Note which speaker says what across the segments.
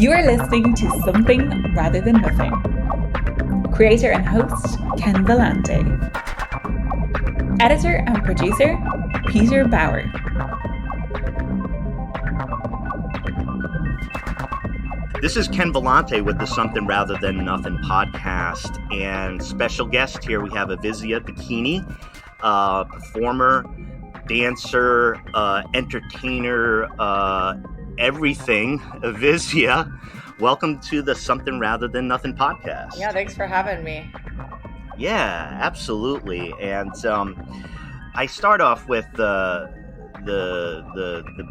Speaker 1: You are listening to Something Rather Than Nothing. Creator and host, Ken Vellante. Editor and producer, Peter Bauer.
Speaker 2: This is Ken Vellante with the Something Rather Than Nothing podcast, and special guest here we have Ivizia Dakini, performer, dancer, entertainer, everything. Ivizia, welcome to the Something Rather Than Nothing podcast.
Speaker 3: Yeah, thanks for having me.
Speaker 2: Yeah, absolutely. And I start off with the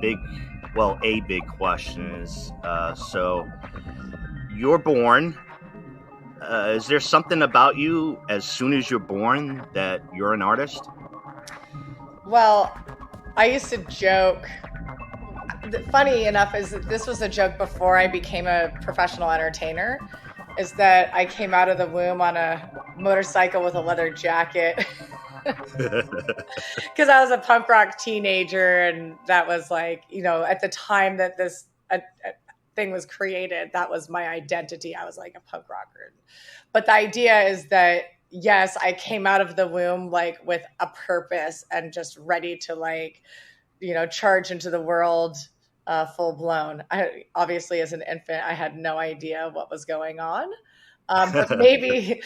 Speaker 2: big, well, a big question is, so you're born. Is there something about you as soon as you're born that you're an artist?
Speaker 3: Well, I used to joke. Funny enough is that this was a joke before I became a professional entertainer, is that I came out of the womb on a motorcycle with a leather jacket. Because I was a punk rock teenager, and that was like, you know, at the time that this thing was created, that was my identity. I was like a punk rocker. But the idea is that, yes, I came out of the womb like with a purpose and just ready to, like, you know, charge into the world full blown. Obviously, as an infant, I had no idea what was going on. But maybe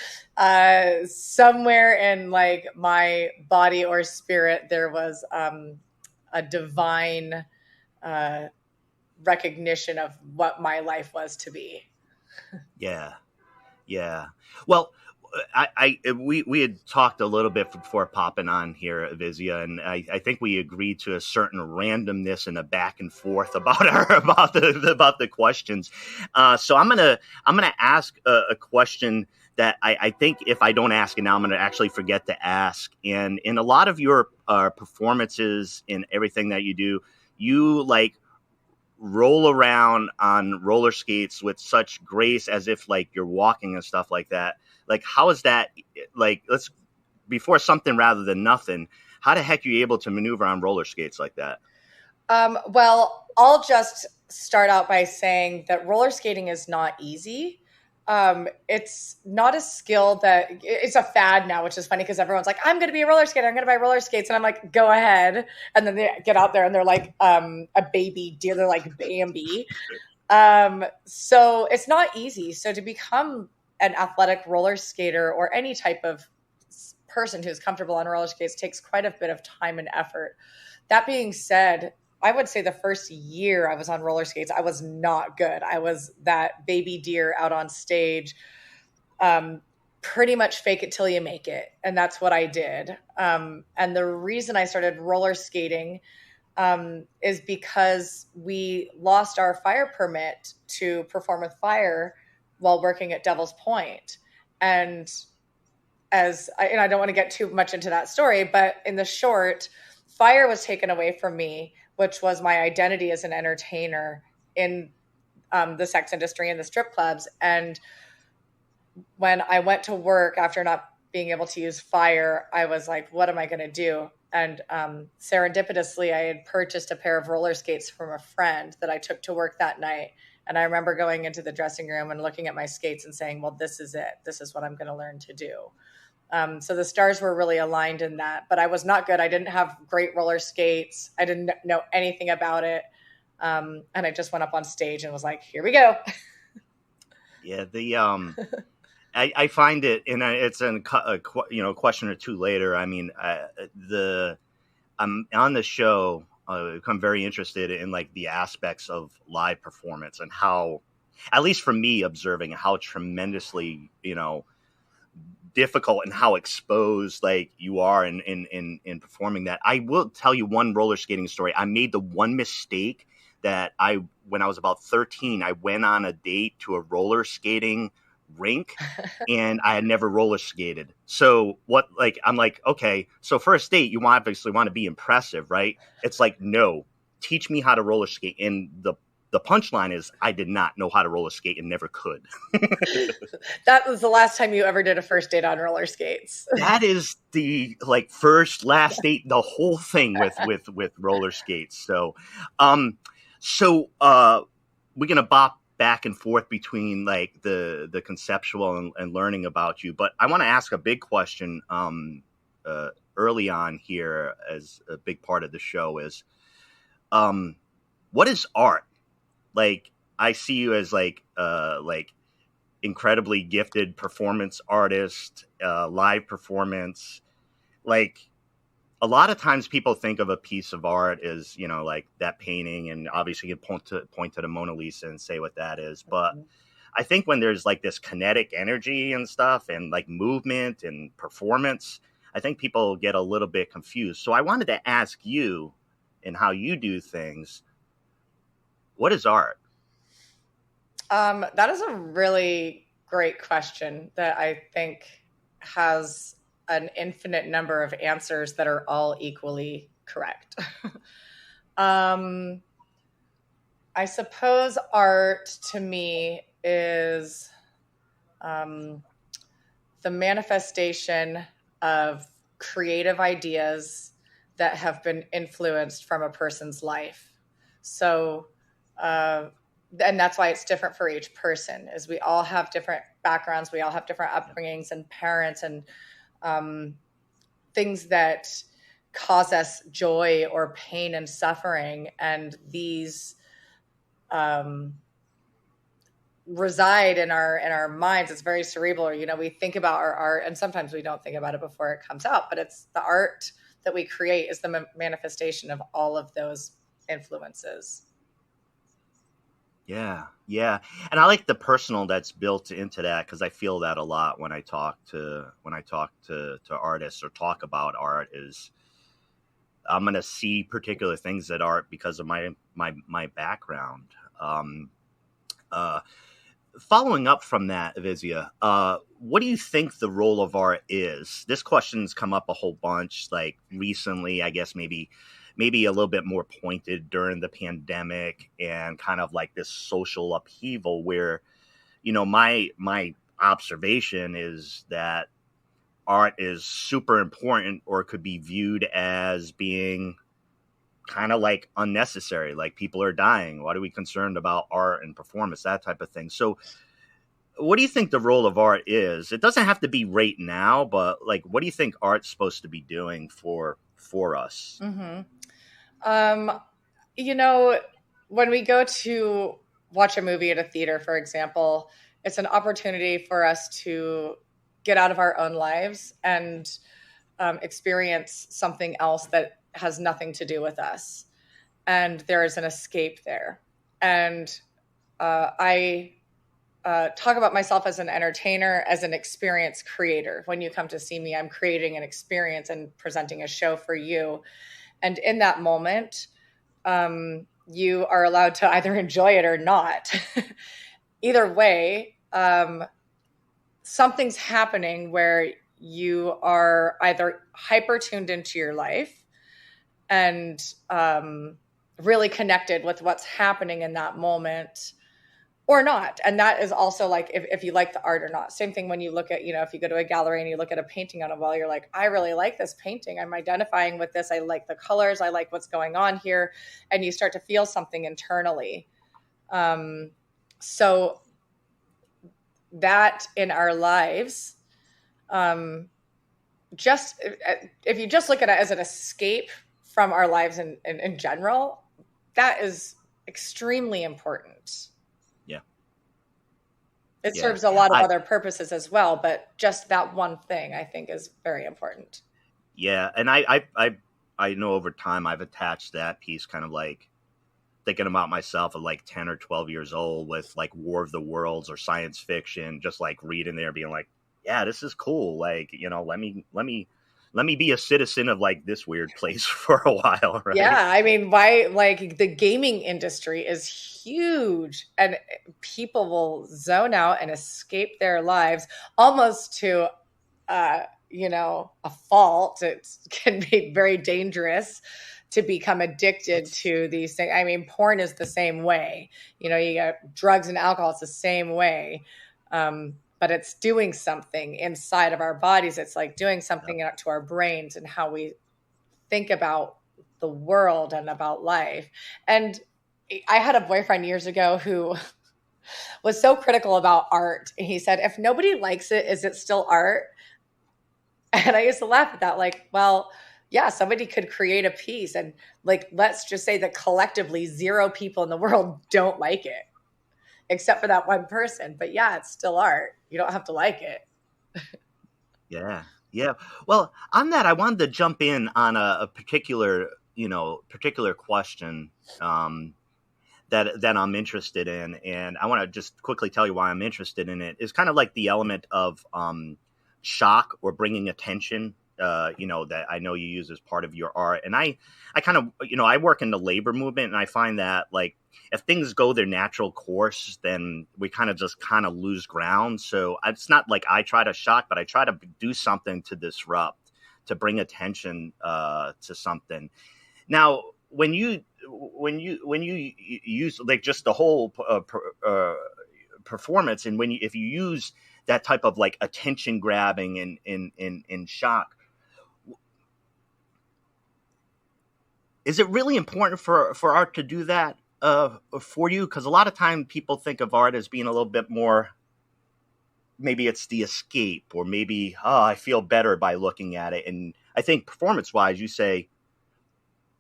Speaker 3: somewhere in like my body or spirit, there was a divine recognition of what my life was to be. Yeah.
Speaker 2: Well, we had talked a little bit before popping on here, Ivizia, and I think we agreed to a certain randomness and a back and forth about the questions. So I'm gonna ask a question that I think if I don't ask it now, I'm gonna actually forget to ask. And in a lot of your performances and everything that you do, you like roll around on roller skates with such grace as if like you're walking and stuff like that. Like, how is that, like, before Something Rather Than Nothing, how the heck are you able to maneuver on roller skates like that?
Speaker 3: Well, I'll just start out by saying that roller skating is not easy. It's not a skill that, it's a fad now, which is funny because everyone's like, I'm going to be a roller skater, I'm going to buy roller skates. And I'm like, go ahead. And then they get out there and they're like a baby deer. They're like Bambi. So it's not easy. So to become an athletic roller skater or any type of person who's comfortable on roller skates takes quite a bit of time and effort. That being said, I would say the first year I was on roller skates, I was not good. I was that baby deer out on stage, pretty much fake it till you make it. And that's what I did. And the reason I started roller skating is because we lost our fire permit to perform with fire while working at Devil's Point. And I don't want to get too much into that story, but in the short, fire was taken away from me, which was my identity as an entertainer in the sex industry and the strip clubs. And when I went to work after not being able to use fire, I was like, what am I going to do? And serendipitously, I had purchased a pair of roller skates from a friend that I took to work that night. And I remember going into the dressing room and looking at my skates and saying, well, this is it. This is what I'm going to learn to do. So the stars were really aligned in that, but I was not good. I didn't have great roller skates. I didn't know anything about it. And I just went up on stage and was like, here we go.
Speaker 2: Yeah. I find it, and it's a question or two later. I mean, I'm on the show, become very interested in like the aspects of live performance and how, at least for me, observing how tremendously, difficult and how exposed like you are in performing that. I will tell you one roller skating story. I made the one mistake that when I was about 13, I went on a date to a roller skating rink and I had never roller skated. So I'm like, okay, so first date, you obviously want to be impressive, right? It's like, no, teach me how to roller skate. And the punchline is I did not know how to roller skate and never could.
Speaker 3: That was the last time you ever did a first date on roller skates.
Speaker 2: That is the first, last date, the whole thing with roller skates. So we're going to bop back and forth between like the conceptual and learning about you, but I want to ask a big question early on here as a big part of the show is, what is art? Like, I see you as like incredibly gifted performance artist, live performance. Like, a lot of times people think of a piece of art as, you know, like that painting, and obviously you point to the Mona Lisa and say what that is. But I think when there's like this kinetic energy and stuff and like movement and performance, I think people get a little bit confused. So I wanted to ask you, and how you do things, what is art?
Speaker 3: That is a really great question that I think has an infinite number of answers that are all equally correct. I suppose art to me is the manifestation of creative ideas that have been influenced from a person's life. So, and that's why it's different for each person, is we all have different backgrounds. We all have different upbringings and parents and things that cause us joy or pain and suffering. And these reside in our minds. It's very cerebral. You know, we think about our art, and sometimes we don't think about it before it comes out, but it's the art that we create is the manifestation of all of those influences.
Speaker 2: Yeah. And I like the personal that's built into that, because I feel that a lot when I talk to artists or talk about art. Is I'm going to see particular things at art because of my background. Following up from that, Ivizia, what do you think the role of art is? This question's come up a whole bunch, like recently, I guess maybe a little bit more pointed during the pandemic and kind of like this social upheaval where, you know, my observation is that art is super important, or could be viewed as being kind of like unnecessary. Like, people are dying. What are we concerned about art and performance, that type of thing? So what do you think the role of art is? It doesn't have to be right now, but like, what do you think art's supposed to be doing for us?
Speaker 3: Mm-hmm. You know, when we go to watch a movie at a theater, for example, it's an opportunity for us to get out of our own lives and experience something else that has nothing to do with us. And there is an escape there. And I talk about myself as an entertainer, as an experience creator. When you come to see me, I'm creating an experience and presenting a show for you. And in that moment, you are allowed to either enjoy it or not. Either way, something's happening where you are either hyper tuned into your life and really connected with what's happening in that moment, or not. And that is also like, if you like the art or not. Same thing when you look at, you know, if you go to a gallery and you look at a painting on a wall, you're like, I really like this painting. I'm identifying with this. I like the colors. I like what's going on here. And you start to feel something internally. So that in our lives, just if you just look at it as an escape from our lives in general, that is extremely important. It serves a lot of other purposes as well, but just that one thing I think is very important.
Speaker 2: Yeah, and I know over time I've attached that piece, kind of like thinking about myself at like 10 or 12 years old with like War of the Worlds or science fiction, just like reading there, being like, yeah, this is cool. Like, you know, let me be a citizen of like this weird place for a while, right?
Speaker 3: Yeah, I mean, why? Like, the gaming industry is huge, and people will zone out and escape their lives almost to, you know, a fault. It can be very dangerous to become addicted to these things. I mean, porn is the same way. You know, you got drugs and alcohol. It's the same way. But it's doing something inside of our bodies. It's like doing something to our brains and how we think about the world and about life. And I had a boyfriend years ago who was so critical about art. He said, if nobody likes it, is it still art? And I used to laugh at that, like, well, yeah, somebody could create a piece and like, let's just say that collectively 0 people in the world don't like it, except for that one person. But yeah, it's still art. You don't have to like it.
Speaker 2: Yeah. Yeah. Well, on that, I wanted to jump in on a particular question that I'm interested in. And I want to just quickly tell you why I'm interested in it. It's kind of like the element of shock or bringing attention, that I know you use as part of your art. And I kind of, I work in the labor movement, and I find that like if things go their natural course, then we kind of lose ground. So it's not like I try to shock, but I try to do something to disrupt, to bring attention to something. Now, when you use like just the whole performance, and if you use that type of like attention grabbing and shock, is it really important for art to do that for you? Because a lot of time people think of art as being a little bit more, maybe it's the escape, or maybe, I feel better by looking at it. And I think performance wise, you say,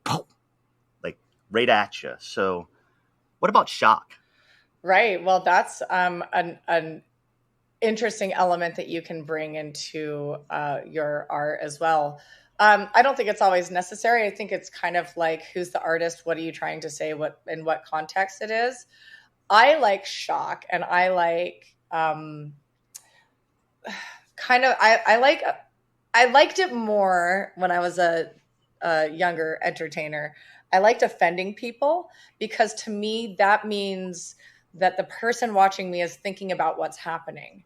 Speaker 2: boom, like right at you. So what about shock?
Speaker 3: Right. Well, that's an interesting element that you can bring into your art as well. I don't think it's always necessary. I think it's kind of like, who's the artist? What are you trying to say? What, in what context it is? I like shock, and I like I liked it more when I was a younger entertainer. I liked offending people, because to me, that means that the person watching me is thinking about what's happening.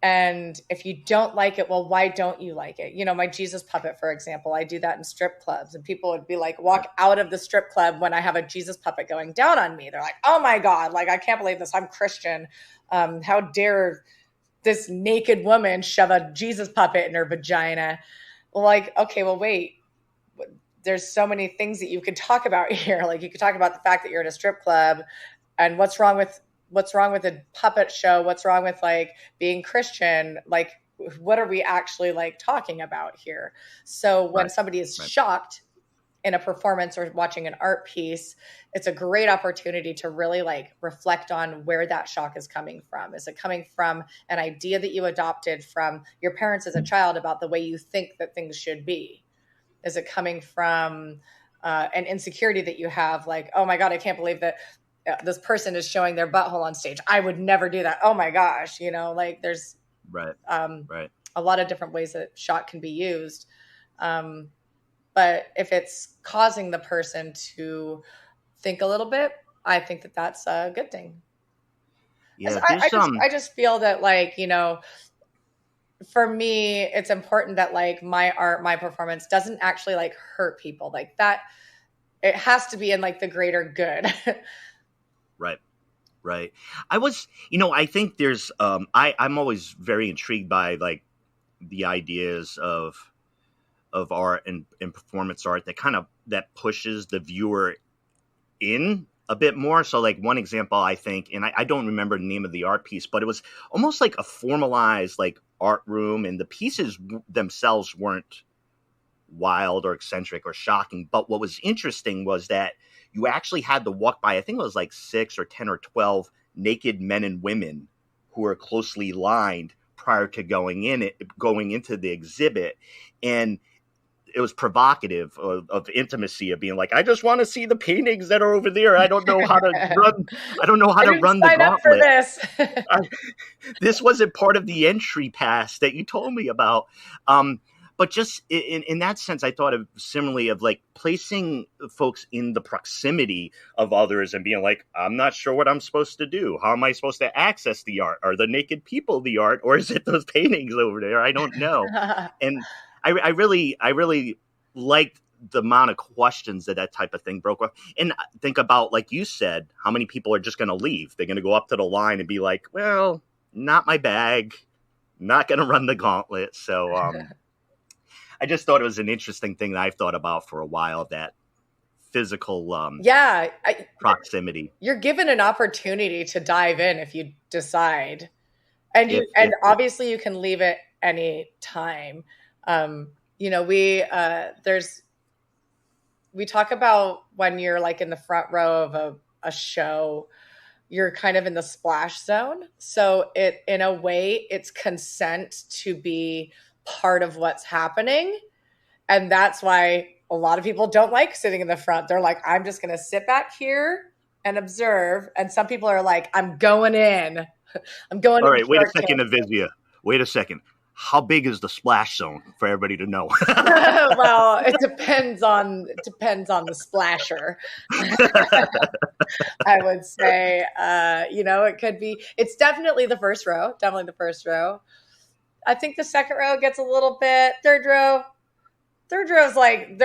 Speaker 3: And if you don't like it, well, why don't you like it? My Jesus puppet, for example, I do that in strip clubs, and people would be like, walk out of the strip club when I have a Jesus puppet going down on me. They're like, oh my God, like, I can't believe this. I'm Christian. How dare this naked woman shove a Jesus puppet in her vagina? Like, okay, well, wait, there's so many things that you could talk about here. Like, you could talk about the fact that you're in a strip club, and what's wrong with a puppet show? What's wrong with like being Christian? Like, what are we actually like talking about here? So when somebody is shocked in a performance or watching an art piece, it's a great opportunity to really like reflect on where that shock is coming from. Is it coming from an idea that you adopted from your parents as a child about the way you think that things should be? Is it coming from an insecurity that you have? Like, oh my God, I can't believe that this person is showing their butthole on stage. I would never do that. Oh my gosh. Like there's a lot of different ways that shock can be used. But if it's causing the person to think a little bit, I think that that's a good thing. Yeah, I just feel that like, for me, it's important that like my art, my performance doesn't actually like hurt people like that. It has to be in like the greater good.
Speaker 2: Right. I think there's, I'm always very intrigued by like the ideas of art and performance art that pushes the viewer in a bit more. So like one example, I think, and I don't remember the name of the art piece, but it was almost like a formalized like art room, and the pieces themselves weren't wild or eccentric or shocking. But what was interesting was that you actually had to walk by, I think it was like 6 or 10 or 12 naked men and women who were closely lined prior to going into the exhibit. And it was provocative of intimacy, of being like, I just want to see the paintings that are over there. I don't know how to run. I don't know how to run the gauntlet. For this. This wasn't part of the entry pass that you told me about. But just in that sense, I thought of similarly of like placing folks in the proximity of others and being like, I'm not sure what I'm supposed to do. How am I supposed to access the art? Are the naked people the art, or is it those paintings over there? I don't know. And I really liked the amount of questions that type of thing broke up. And think about, like you said, how many people are just going to leave? They're going to go up to the line and be like, well, not my bag, not going to run the gauntlet. So I just thought it was an interesting thing that I've thought about for a while, that physical
Speaker 3: Yeah,
Speaker 2: proximity.
Speaker 3: you're given an opportunity to dive in if you decide, and
Speaker 2: If
Speaker 3: obviously you can leave it any time. We talk about when you're like in the front row of a show, you're kind of in the splash zone. So in a way, it's consent to be part of what's happening. And that's why a lot of people don't like sitting in the front. They're like, I'm just going to sit back here and observe. And some people are like, I'm going in. I'm going.
Speaker 2: All right, wait a second, Ivizia. Wait a second. How big is the splash zone for everybody to know?
Speaker 3: Well, it depends on the splasher. I would say, it could be. It's definitely the first row. Definitely the first row. I think the second row gets a little bit. Third row is like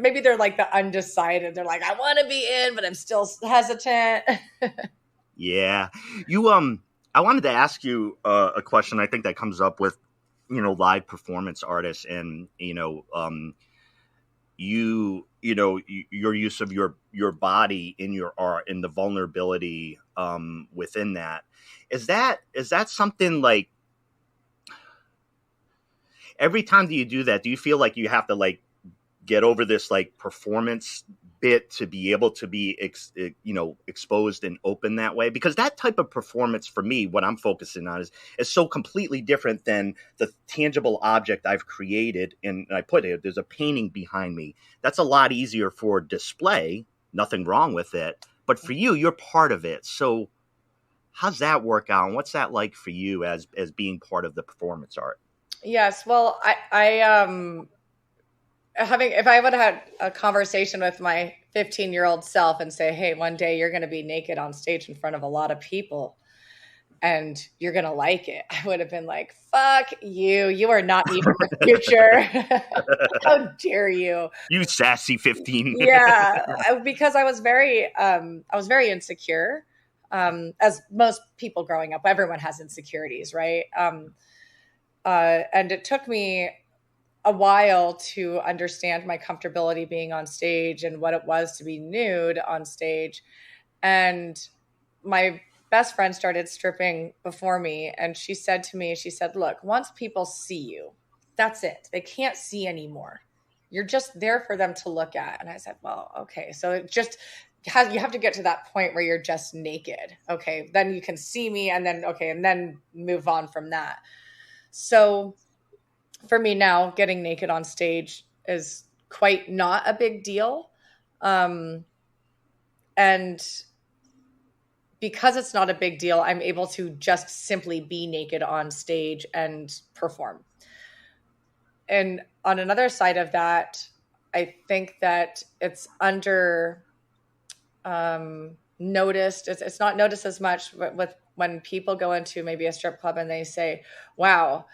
Speaker 3: maybe they're like the undecided. They're like, I want to be in, but I'm still hesitant.
Speaker 2: Yeah, I wanted to ask you a question. I think that comes up with live performance artists, and your use of your body in your art and the vulnerability within that. Is that something like every time do you do that? Do you feel like you have to like get over this like performance bit to be able to be exposed and open that way? Because that type of performance for me, what I'm focusing on is so completely different than the tangible object I've created. And I put it, there's a painting behind me. That's a lot easier for display. Nothing wrong with it. But for you, you're part of it. So how's that work out? And what's that like for you as being part of the performance art?
Speaker 3: Yes. Well, if I would have had a conversation with my 15-year-old self and say, hey, one day you're going to be naked on stage in front of a lot of people and you're going to like it, I would have been like, fuck you. You are not me for the future. How dare you?
Speaker 2: You sassy 15.
Speaker 3: Yeah. Because I was very insecure. As most people growing up, everyone has insecurities, right? And it took me a while to understand my comfortability being on stage and what it was to be nude on stage. And my best friend started stripping before me. And she said to me, look, once people see you, that's it. They can't see anymore. You're just there for them to look at. And I said, well, okay. So you have to get to that point where you're just naked. Okay. Then you can see me and then move on from that. So for me now, getting naked on stage is quite not a big deal. And because it's not a big deal, I'm able to just simply be naked on stage and perform. And on another side of that, I think that it's under noticed. It's not noticed as much with when people go into maybe a strip club and they say, wow,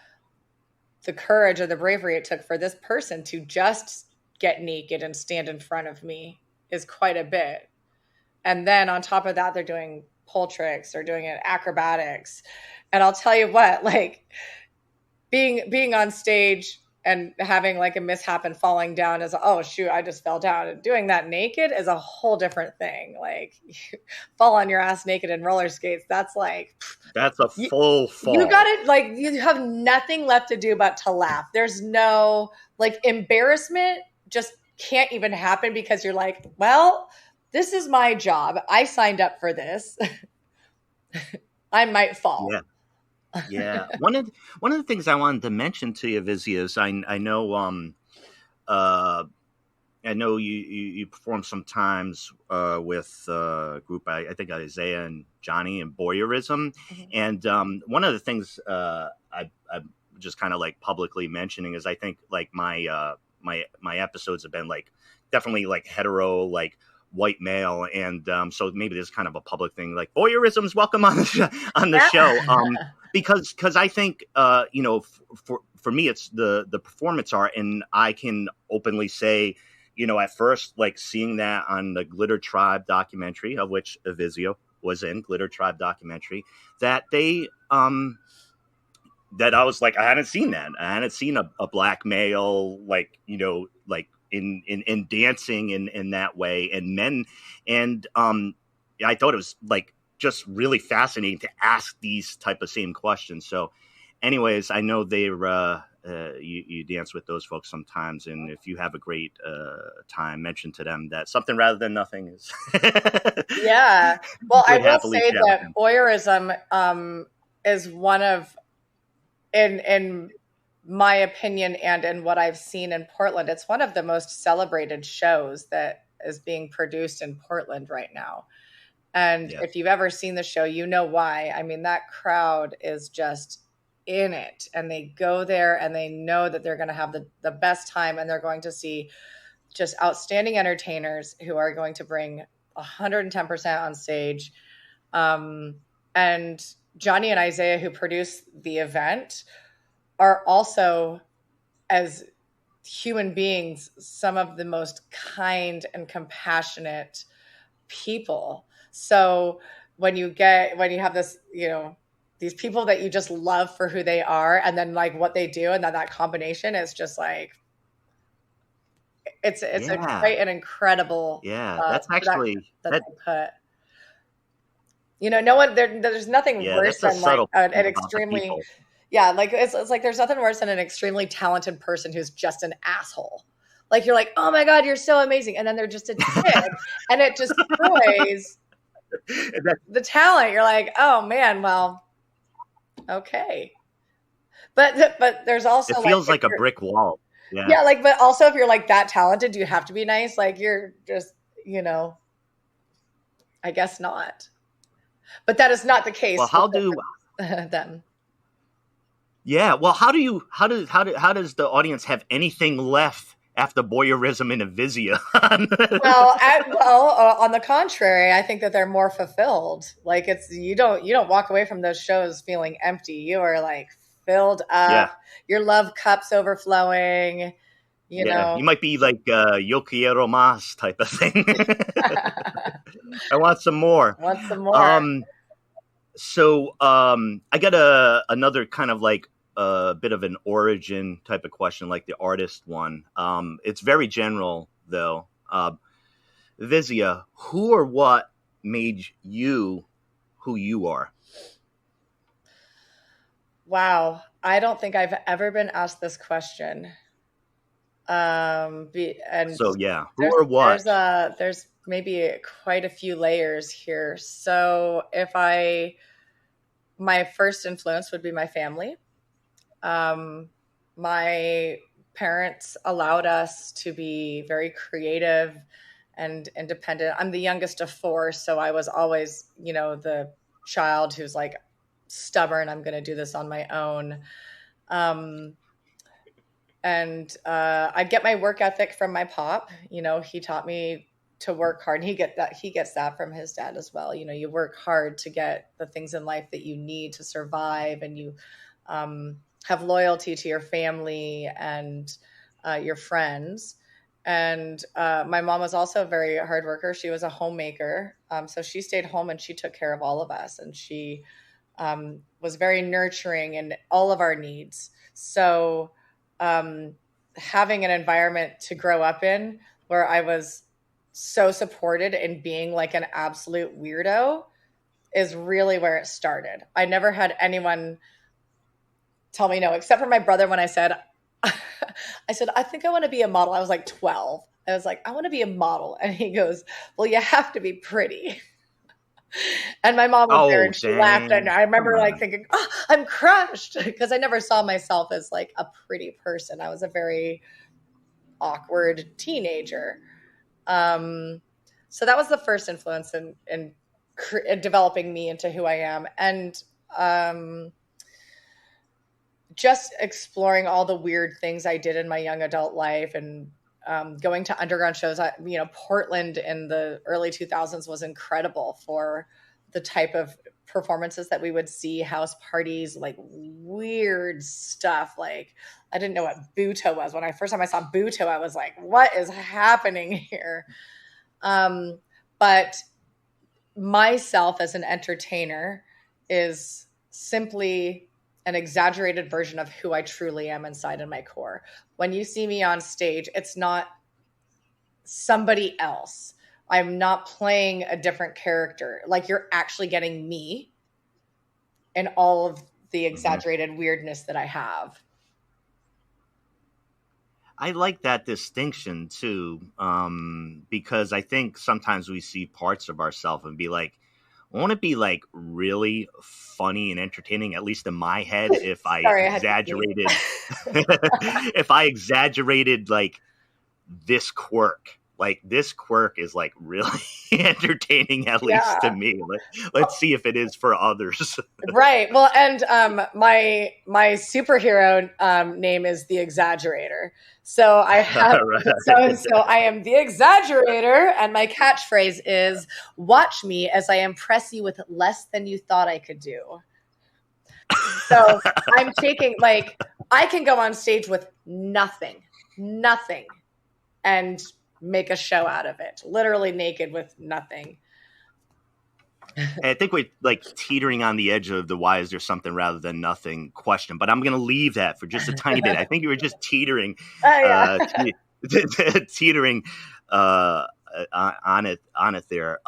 Speaker 3: the courage or the bravery it took for this person to just get naked and stand in front of me is quite a bit. And then on top of that, they're doing pole tricks or doing it acrobatics. And I'll tell you what, like being on stage and having like a mishap and falling down is, oh shoot, I just fell down. And doing that naked is a whole different thing. Like you fall on your ass naked in roller skates. That's
Speaker 2: a full fall.
Speaker 3: You got it. Like you have nothing left to do but to laugh. There's no like embarrassment just can't even happen because you're like, well, this is my job. I signed up for this. I might fall.
Speaker 2: Yeah. Yeah. One of the things I wanted to mention to you, Ivizia, is I know you perform sometimes with a group, I think Isaiah and Johnny and Voyeurism. Mm-hmm. And one of the things I'm just kind of like publicly mentioning is I think like my episodes have been like definitely like hetero, like white male, and so maybe this is kind of a public thing, like voyeurism's welcome on the show, because I think for me it's the performance art, and I can openly say, at first, like seeing that on the Glitter Tribe documentary, of which Ivizia was in, Glitter Tribe documentary, that they that I was like, I hadn't seen that. I hadn't seen a black male like in dancing in that way, and men, and I thought it was like just really fascinating to ask these type of same questions. So, anyways, I know they're you dance with those folks sometimes, and if you have a great time, mention to them that something rather than nothing is.
Speaker 3: Yeah, well, I will say that
Speaker 2: challenging.
Speaker 3: voyeurism is one of, in my opinion and in what I've seen in Portland, it's one of the most celebrated shows that is being produced in Portland right now. And
Speaker 2: Yeah.
Speaker 3: if you've ever seen the show, you know why. I mean, that crowd is just in it, and they go there and they know that they're going to have the best time, and they're going to see just outstanding entertainers who are going to bring 110% on stage. And Johnny and Isaiah, who produce the event, are also, as human beings, some of the most kind and compassionate people. So when you have this, these people that you just love for who they are, and then like what they do, and then that combination is just like, it's quite an incredible
Speaker 2: that's actually
Speaker 3: that they put. No one there's nothing worse than like an extremely it's like there's nothing worse than an extremely talented person who's just an asshole. Like, you're like, oh my God, you're so amazing, and then they're just a dick, and it destroys the talent. You're like, oh man, well, okay. But there's also,
Speaker 2: it feels like a brick wall.
Speaker 3: Yeah, like, but also if you're like that talented, do you have to be nice? Like, you're just, I guess not. But that is not the case.
Speaker 2: Well, how do
Speaker 3: them?
Speaker 2: Yeah, well, how does the audience have anything left after voyeurism and Ivizia?
Speaker 3: On the contrary, I think that they're more fulfilled. Like, you don't walk away from those shows feeling empty. You are like filled up.
Speaker 2: Yeah.
Speaker 3: Your love cup's overflowing. You know,
Speaker 2: you might be like Yo quiero más type of thing. I want some more. So I got another kind of like a bit of an origin type of question, like the artist one. It's very general though. Ivizia, who or what made you who you are?
Speaker 3: Wow, I don't think I've ever been asked this question. And
Speaker 2: so yeah, who or what?
Speaker 3: There's maybe quite a few layers here. So my first influence would be my family. My parents allowed us to be very creative and independent. I'm the youngest of four, so I was always, the child who's like stubborn. I'm going to do this on my own. And I get my work ethic from my pop. He taught me to work hard. And he gets that from his dad as well. You work hard to get the things in life that you need to survive, and you have loyalty to your family and your friends. And my mom was also a very hard worker. She was a homemaker. So she stayed home and she took care of all of us. And she was very nurturing in all of our needs. So having an environment to grow up in where I was so supported in being like an absolute weirdo is really where it started. I never had anyone tell me no, except for my brother when I said, I think I want to be a model. I was like 12. I was like, I want to be a model. And he goes, well, you have to be pretty. And my mom was there and she laughed. And I remember like thinking, I'm crushed, because I never saw myself as like a pretty person. I was a very awkward teenager. So that was the first influence in developing me into who I am. And just exploring all the weird things I did in my young adult life, and going to underground shows. Portland in the early 2000s was incredible for the type of performances that we would see, house parties, like weird stuff. Like, I didn't know what Buto was. When first time I saw Buto, I was like, what is happening here? But myself as an entertainer is simply an exaggerated version of who I truly am inside in my core. When you see me on stage, it's not somebody else. I'm not playing a different character. Like, you're actually getting me and all of the exaggerated weirdness that I have.
Speaker 2: I like that distinction too, because I think sometimes we see parts of ourselves and be like, won't it be like really funny and entertaining, at least in my head, if I exaggerated, if I exaggerated like this quirk. Like, this quirk is like really entertaining, at least to me. Let's see if it is for others.
Speaker 3: Right. Well, and my superhero name is the Exaggerator. So I have so I am the Exaggerator, and my catchphrase is, "Watch me as I impress you with less than you thought I could do." So I'm taking, like, I can go on stage with nothing, and make a show out of it, literally naked with nothing.
Speaker 2: I think we're like teetering on the edge of the why is there something rather than nothing question, but I'm going to leave that for just a tiny bit. I think you were just teetering, teetering on it there.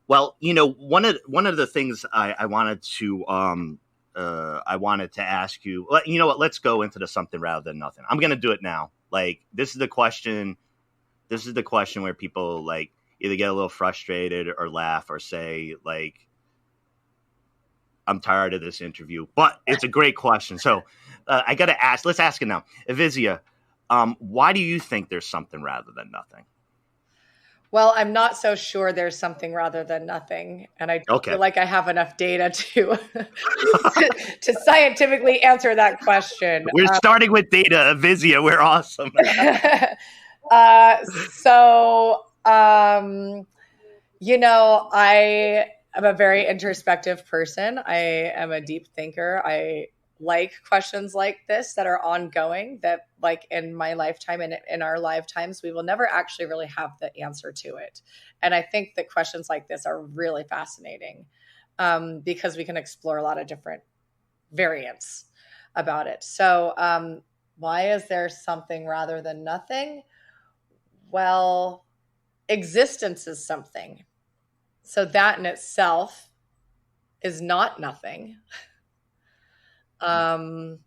Speaker 2: Well, you know, one of the things I wanted to ask you. You know what? Let's go into the something rather than nothing. I'm going to do it now. Like, this is the question. This is the question where people like either get a little frustrated or laugh or say like, I'm tired of this interview, but it's a great question. So I got to ask, let's ask it now. Ivizia, why do you think there's something rather than nothing?
Speaker 3: Well, I'm not so sure there's something rather than nothing. And I don't feel like I have enough data to to scientifically answer that question.
Speaker 2: We're starting with data, Ivizia. We're awesome.
Speaker 3: You know, I am a very introspective person. I am a deep thinker. I like questions like this that are ongoing, that like in my lifetime and in our lifetimes, we will never actually really have the answer to it. And I think that questions like this are really fascinating because we can explore a lot of different variants about it. So why is there something rather than nothing? Well, existence is something. So that in itself is not nothing. And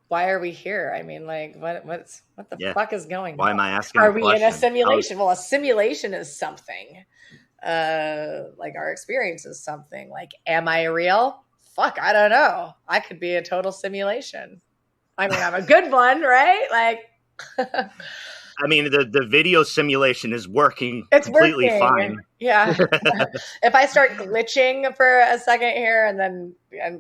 Speaker 3: why are we here? I mean, like, what the fuck is going on?
Speaker 2: Why am I asking?
Speaker 3: Are we in a simulation? Well, a simulation is something. Like, our experience is something. Like, am I real? Fuck, I don't know. I could be a total simulation. I mean, I'm a good one, right? Like,
Speaker 2: I mean, the video simulation is working completely fine.
Speaker 3: Yeah. If I start glitching for a second here and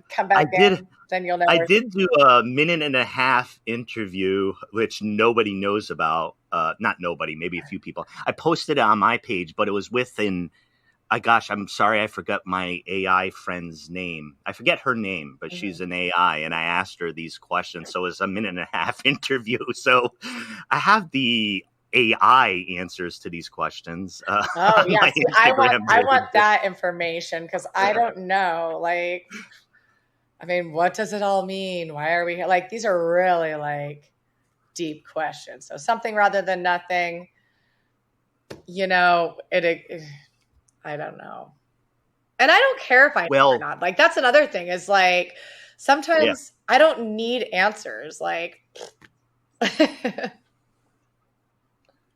Speaker 3: come back in, then you'll never.
Speaker 2: I did do a 1.5-minute interview, which nobody knows about. Not nobody, maybe a few people. I posted it on my page, but it was within. I'm sorry, I forgot my AI friend's name. I forget her name, but she's an AI, and I asked her these questions. So it was a 1.5-minute interview. So I have the AI answers to these questions.
Speaker 3: Oh, yeah. See, I want that information because I don't know. Like, I mean, what does it all mean? Why are we here? Like, these are really like deep questions. So something rather than nothing, you know, I don't know. And I don't care if I know or not. Like, that's another thing is like, sometimes I don't need answers. Like,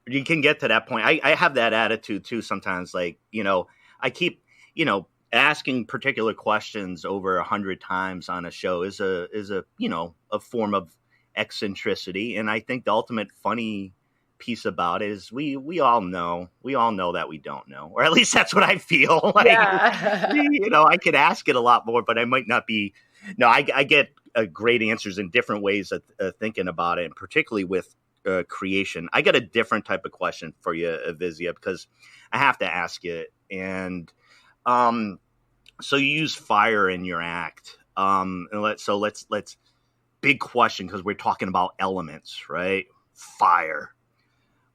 Speaker 2: you can get to that point. I have that attitude too sometimes. Like, you know, I keep, you know, asking particular questions over 100 times on a show is a, you know, a form of eccentricity. And I think the ultimate funny piece about it is we all know that we don't know, or at least that's what I feel like. You know, I could ask it a lot more, but I might not be. No, I get great answers in different ways of thinking about it, and particularly with creation. I got a different type of question for you, Ivizia, because I have to ask it. And so you use fire in your act. And let's big question, because we're talking about elements, right? Fire.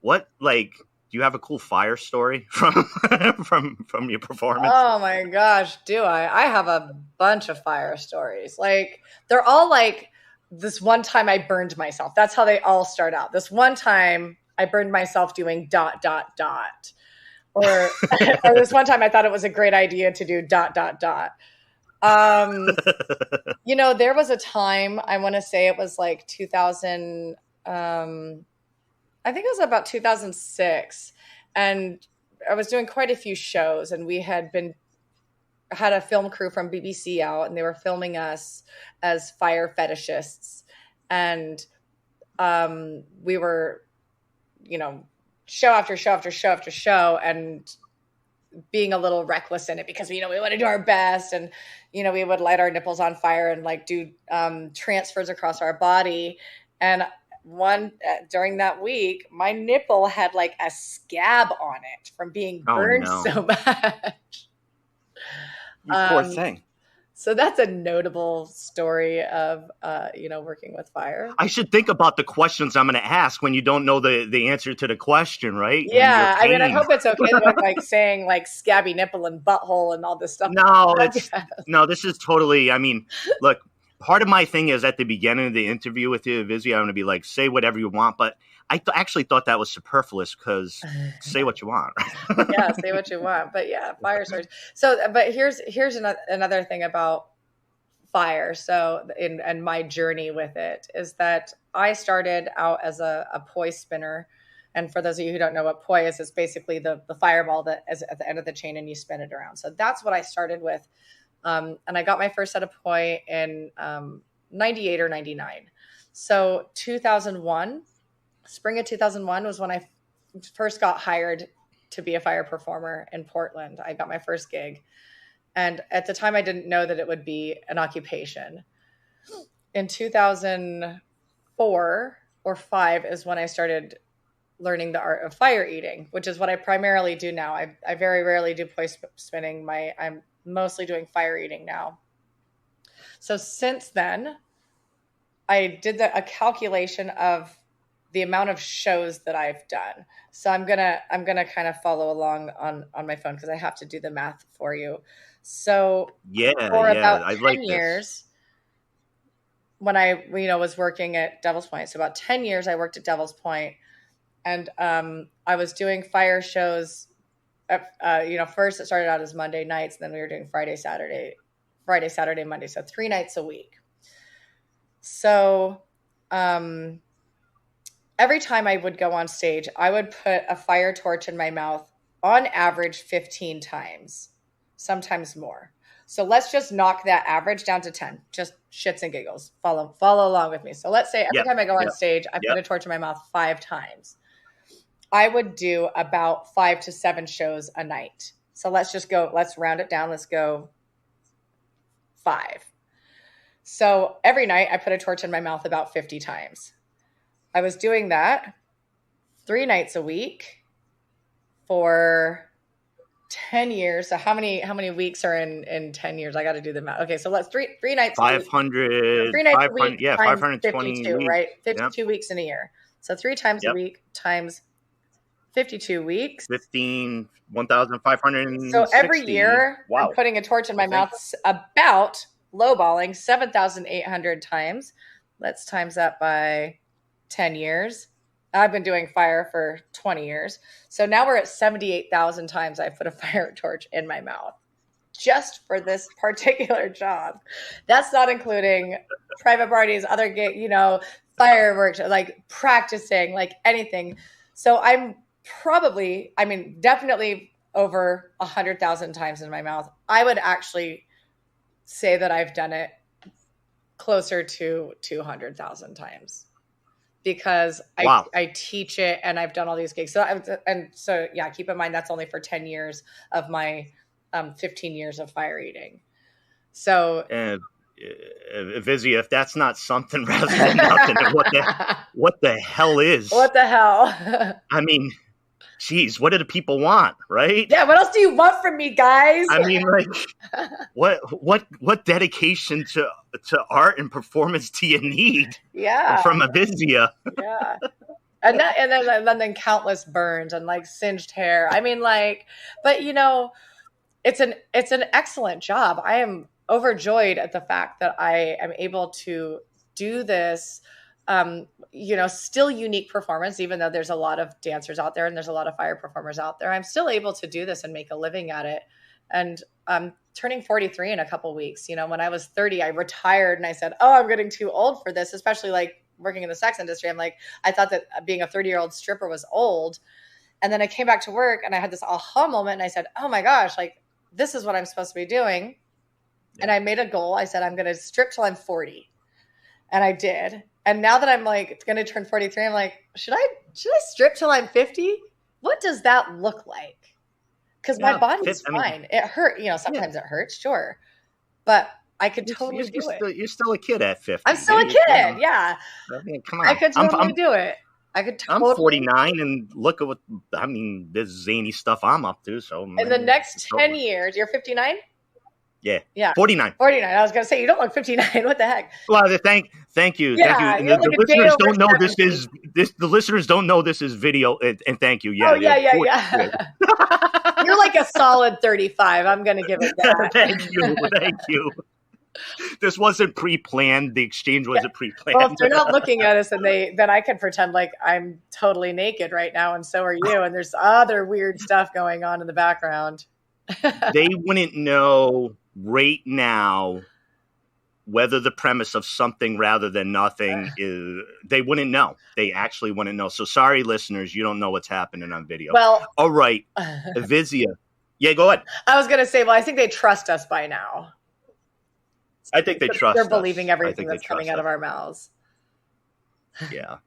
Speaker 2: What, like, do you have a cool fire story from your performance?
Speaker 3: Oh my gosh, do I? I have a bunch of fire stories. Like, they're all like this one time I burned myself. That's how they all start out. This one time I burned myself doing ... Or this one time I thought it was a great idea to do ... You know, there was a time, I want to say it was like 2000, I think it was about 2006. And I was doing quite a few shows, and we had a film crew from BBC out, and they were filming us as fire fetishists. And we were, you know, show after show after show after show, and being a little reckless in it because, you know, we want to do our best, and, you know, we would light our nipples on fire and like do transfers across our body. And during that week, my nipple had like a scab on it from being burned so much.
Speaker 2: You poor thing.
Speaker 3: So that's a notable story of, you know, working with fire.
Speaker 2: I should think about the questions I'm going to ask when you don't know the answer to the question, right?
Speaker 3: Yeah. I mean, I hope it's okay with like saying like scabby nipple and butthole and all this stuff.
Speaker 2: No, this is totally, I mean, look, part of my thing is at the beginning of the interview with you, Ivizia, I'm going to be like, say whatever you want. But I actually thought that was superfluous because say what you want.
Speaker 3: Yeah, say what you want. But yeah, fire stories. So, but here's another thing about fire. So, and my journey with it is that I started out as a poi spinner. And for those of you who don't know what poi is, it's basically the fireball that is at the end of the chain and you spin it around. So that's what I started with. And I got my first set of poi in 98 or 99. So 2001. Spring of 2001 was when I first got hired to be a fire performer in Portland. I got my first gig. And at the time, I didn't know that it would be an occupation. In 2004 or 5 is when I started learning the art of fire eating, which is what I primarily do now. I very rarely do poi spinning. I'm mostly doing fire eating now. So since then, I did a calculation of the amount of shows that I've done. So I'm gonna kind of follow along on my phone because I have to do the math for you. So about 10 years, when I was working at Devil's Point, so about 10 years I worked at Devil's Point, and I was doing fire shows. First it started out as Monday nights, then we were doing Friday, Saturday, Monday, so 3 nights a week. So every time I would go on stage, I would put a fire torch in my mouth on average 15 times, sometimes more. So let's just knock that average down to 10, just shits and giggles. Follow along with me. So let's say every time I go on stage, I put a torch in my mouth 5 times. I would do about 5 to 7 shows a night. So let's round it down. Let's go 5. So every night I put a torch in my mouth about 50 times. I was doing that 3 nights a week for 10 years. So how many weeks are in 10 years? I got to do the math. Okay. So let's three nights.
Speaker 2: 500,
Speaker 3: 3 nights a week.
Speaker 2: Yeah. 520
Speaker 3: 52,
Speaker 2: weeks.
Speaker 3: Right. 52 weeks in a year. So 3 times a week times 52 weeks.
Speaker 2: 1,560.
Speaker 3: So every year I'm putting a torch in my mouth about lowballing 7,800 times. Let's times that by 10 years. I've been doing fire for 20 years. So now we're at 78,000 times I put a fire torch in my mouth just for this particular job. That's not including private parties, other fireworks, like practicing, like anything. So I'm definitely over 100,000 times in my mouth. I would actually say that I've done it closer to 200,000 times. Because I teach it and I've done all these gigs. So keep in mind that's only for 10 years of my 15 years of fire eating. So
Speaker 2: Ivizia, if that's not something rather than nothing, what the hell is?
Speaker 3: What the hell?
Speaker 2: I mean, geez, what do the people want, right?
Speaker 3: Yeah, what else do you want from me, guys?
Speaker 2: I mean, like, what dedication to art and performance do you need?
Speaker 3: Yeah,
Speaker 2: from Ivizia.
Speaker 3: Yeah, and then countless burns and like singed hair. I mean, like, but it's an excellent job. I am overjoyed at the fact that I am able to do this, still unique performance, even though there's a lot of dancers out there and there's a lot of fire performers out there. I'm still able to do this and make a living at it. And I'm turning 43 in a couple of weeks. When I was 30, I retired and I said, oh, I'm getting too old for this, especially like working in the sex industry. I'm like, I thought that being a 30-year-old stripper was old. And then I came back to work and I had this aha moment and I said, oh my gosh, like this is what I'm supposed to be doing. Yeah. And I made a goal. I said, I'm going to strip till I'm 40. And I did. And now that I'm like going to turn 43, I'm like, should I strip till I'm 50? What does that look like? Because my body's fine. It hurt, sometimes it hurts, sure. But I could totally do it.
Speaker 2: You're still a kid at 50.
Speaker 3: I'm still a kid, yeah.
Speaker 2: I mean, come on.
Speaker 3: I could totally do it.
Speaker 2: I'm 49 and look at this zany stuff I'm up to. So
Speaker 3: in the next 10 years, you're 59?
Speaker 2: Yeah. 49.
Speaker 3: I was going to say, you don't look 59. What the heck?
Speaker 2: Well, thank you.
Speaker 3: Yeah,
Speaker 2: thank you. The listeners don't know the listeners don't know this is video. And thank you. Yeah.
Speaker 3: Oh, yeah. You're like a solid 35. I'm going to give it that.
Speaker 2: Thank you. This wasn't pre-planned. The exchange wasn't pre-planned.
Speaker 3: Well, if they're not looking at us, then I can pretend like I'm totally naked right now, and so are you. And there's other weird stuff going on in the background.
Speaker 2: They wouldn't know right now whether the premise of something rather than nothing is. They wouldn't know. They actually wouldn't know. So sorry, listeners, you don't know what's happening on video.
Speaker 3: Well,
Speaker 2: all right, Ivizia. Yeah, go ahead.
Speaker 3: I was going to say, well, I think they trust us by now.
Speaker 2: I think they trust
Speaker 3: They're
Speaker 2: us.
Speaker 3: believing everything that's coming out of our mouths.
Speaker 2: Yeah.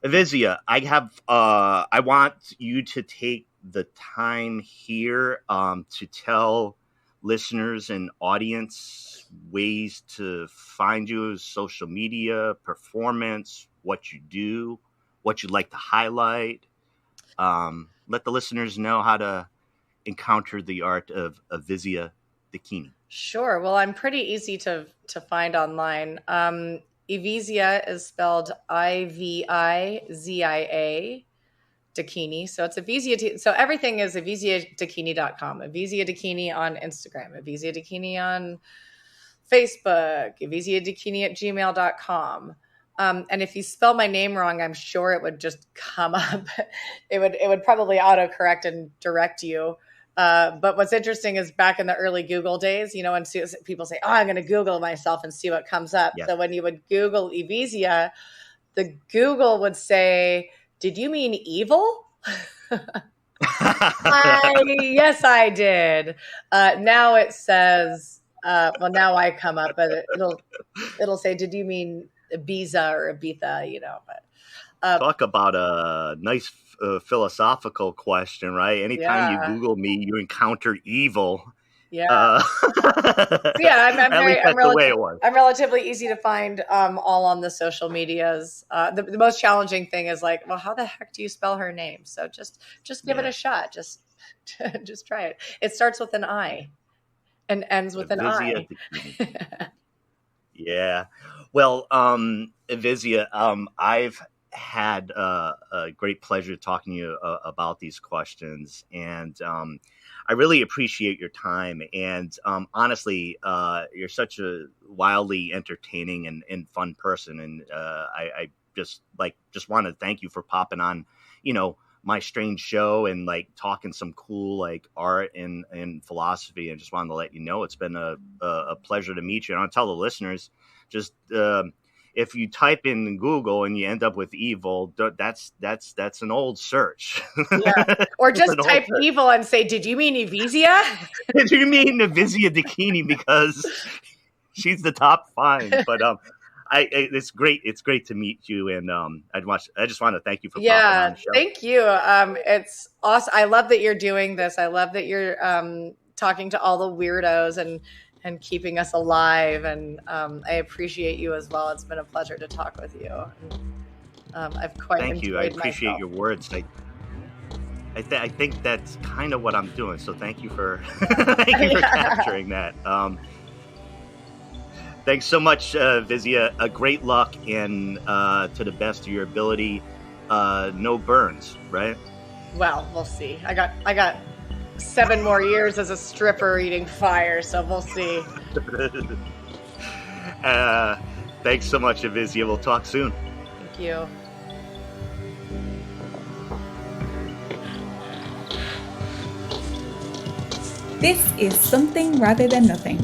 Speaker 2: Ivizia, I want you to take the time here to tell listeners and audience ways to find you, social media, performance, what you do, what you'd like to highlight. Let the listeners know how to encounter the art of Ivizia Dakini.
Speaker 3: Sure. Well, I'm pretty easy to find online. Ivizia is spelled Ivizia Dakini. So it's Ivizia. So everything is EviziaDakini.com. Ivizia Dakini on Instagram. Ivizia Dakini on Facebook. EviziaDakini@gmail.com. And if you spell my name wrong, I'm sure it would just come up. It would probably autocorrect and direct you. But what's interesting is back in the early Google days, and people say, oh, I'm going to Google myself and see what comes up. Yes. So when you would Google Ivizia, the Google would say, did you mean evil? Yes, I did. Now it says, now I come up, but it'll say, did you mean Ibiza or Ibiza, but.
Speaker 2: Talk about a nice philosophical question, right? Anytime you Google me, you encounter evil.
Speaker 3: Yeah. I'm relatively easy to find all on the social medias. The most challenging thing is like, well, how the heck do you spell her name? So just give it a shot. Just try it. It starts with an I and ends with an I.
Speaker 2: Yeah. Well, Ivizia, I've had a great pleasure talking to you about these questions, and I really appreciate your time. And honestly, you're such a wildly entertaining and fun person, and I just want to thank you for popping on, my strange show and like talking some cool like art and philosophy. I just wanted to let you know it's been a pleasure to meet you. And I'll tell the listeners, just if you type in Google and you end up with evil, that's an old search.
Speaker 3: Yeah. Or just type evil and say, did you mean Ivizia?
Speaker 2: Did you mean Ivizia Dakini? Because she's the top find. But it's great. It's great to meet you. And I just want to thank you for popping on the show.
Speaker 3: Thank you. It's awesome. I love that you're doing this. I love that you're talking to all the weirdos and keeping us alive. And I appreciate you as well. It's been a pleasure to talk with you. I've quite
Speaker 2: Thank you. I appreciate
Speaker 3: myself.
Speaker 2: Your words. I think that's kind of what I'm doing. So thank you for capturing that. Thanks so much, Ivizia. Great luck and to the best of your ability. No burns, right?
Speaker 3: Well, we'll see. I got 7 more years as a stripper eating fire, so we'll see.
Speaker 2: Thanks so much, Ivizia. We'll talk soon.
Speaker 3: Thank you.
Speaker 1: This is Something Rather Than Nothing.